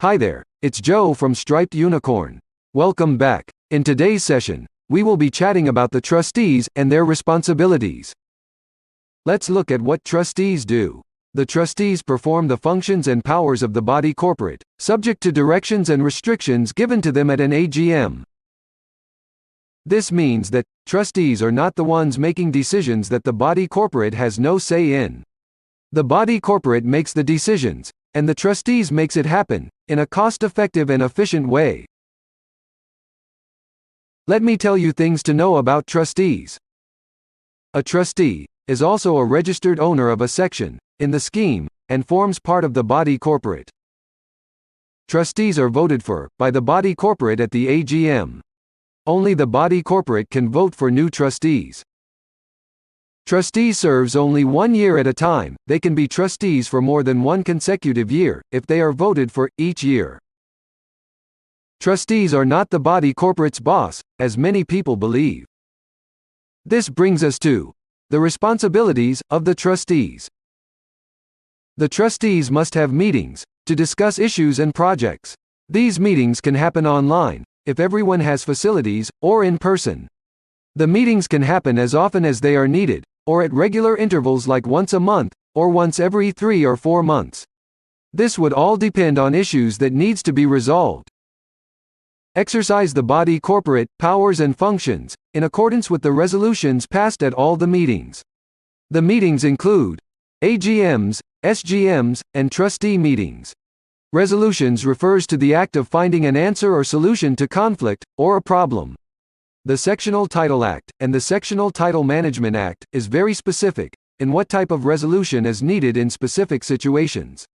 Hi there, it's Joe from Striped Unicorn. Welcome back. In today's session, we will be chatting about the trustees and their responsibilities. Let's look at what trustees do. The trustees perform the functions and powers of the body corporate, subject to directions and restrictions given to them at an AGM. This means that trustees are not the ones making decisions that the body corporate has no say in. The body corporate makes the decisions, and the trustees makes it happen, in a cost-effective and efficient way. Let me tell you things to know about trustees. A trustee is also a registered owner of a section in the scheme, and forms part of the body corporate. Trustees are voted for by the body corporate at the AGM. Only the body corporate can vote for new trustees. Trustee serves only 1 year at a time. They can be trustees for more than one consecutive year, if they are voted for, each year. Trustees are not the body corporate's boss, as many people believe. This brings us to the responsibilities of the trustees. The trustees must have meetings to discuss issues and projects. These meetings can happen online, if everyone has facilities, or in person. The meetings can happen as often as they are needed, or at regular intervals like once a month, or once every 3 or 4 months. This would all depend on issues that needs to be resolved. Exercise the body corporate powers and functions, in accordance with the resolutions passed at all the meetings. The meetings include AGMs, SGMs, and trustee meetings. Resolutions refers to the act of finding an answer or solution to conflict, or a problem. The Sectional Title Act, and the Sectional Title Management Act, is very specific in what type of resolution is needed in specific situations.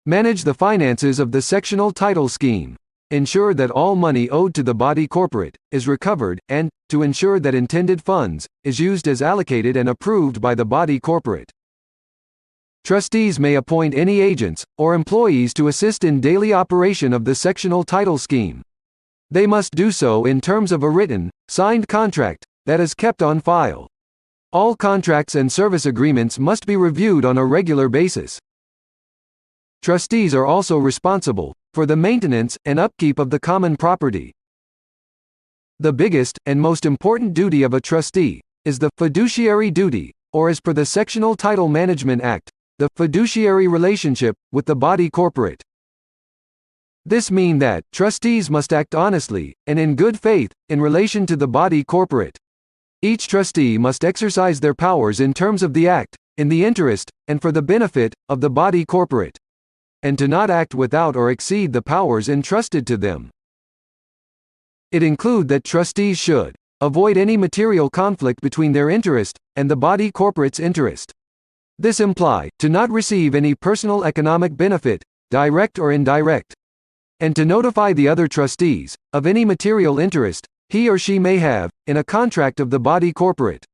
Manage the finances of the sectional title scheme. Ensure that all money owed to the body corporate is recovered, and, to ensure that intended funds is used as allocated and approved by the body corporate. Trustees may appoint any agents or employees to assist in daily operation of the sectional title scheme. They must do so in terms of a written, signed contract that is kept on file. All contracts and service agreements must be reviewed on a regular basis. Trustees are also responsible for the maintenance and upkeep of the common property. The biggest and most important duty of a trustee is the fiduciary duty, or as per the Sectional Title Management Act, the fiduciary relationship with the body corporate. This means that trustees must act honestly and in good faith in relation to the body corporate. Each trustee must exercise their powers in terms of the act, in the interest and for the benefit of the body corporate, and to not act without or exceed the powers entrusted to them. It includes that trustees should avoid any material conflict between their interest and the body corporate's interest. This implies to not receive any personal economic benefit, direct or indirect, and to notify the other trustees of any material interest he or she may have in a contract of the body corporate.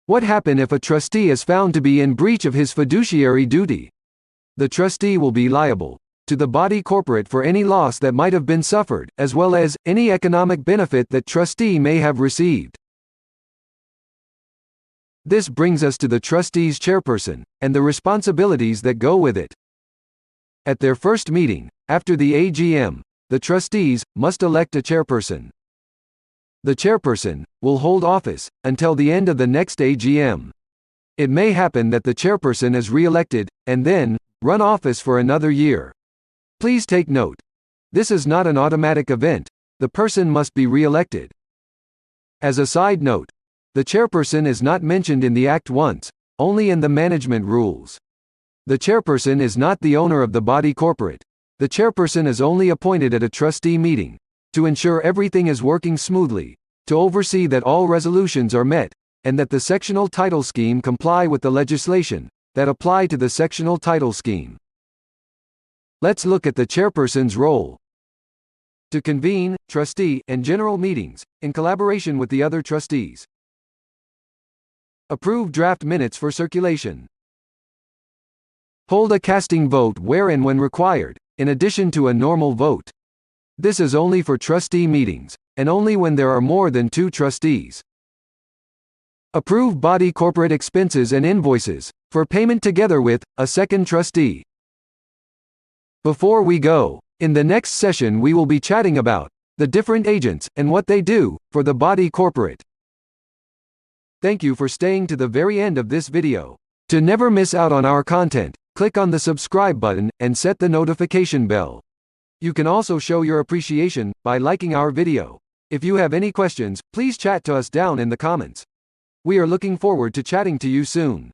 What happens if a trustee is found to be in breach of his fiduciary duty? The trustee will be liable to the body corporate for any loss that might have been suffered, as well as any economic benefit that trustee may have received. This brings us to the trustees' chairperson and the responsibilities that go with it. At their first meeting, after the AGM, the trustees must elect a chairperson. The chairperson will hold office until the end of the next AGM. It may happen that the chairperson is re-elected and then run office for another year. Please take note. This is not an automatic event. The person must be re-elected. As a side note, the chairperson is not mentioned in the Act once, only in the management rules. The chairperson is not the owner of the body corporate. The chairperson is only appointed at a trustee meeting to ensure everything is working smoothly, to oversee that all resolutions are met, and that the sectional title scheme comply with the legislation that apply to the sectional title scheme. Let's look at the chairperson's role. To convene trustee and general meetings in collaboration with the other trustees. Approve draft minutes for circulation. Hold a casting vote where and when required, in addition to a normal vote. This is only for trustee meetings, and only when there are more than 2 trustees. Approve body corporate expenses and invoices for payment together with a second trustee. Before we go, in the next session we will be chatting about the different agents and what they do for the body corporate. Thank you for staying to the very end of this video. To never miss out on our content, click on the subscribe button and set the notification bell. You can also show your appreciation by liking our video. If you have any questions, please chat to us down in the comments. We are looking forward to chatting to you soon.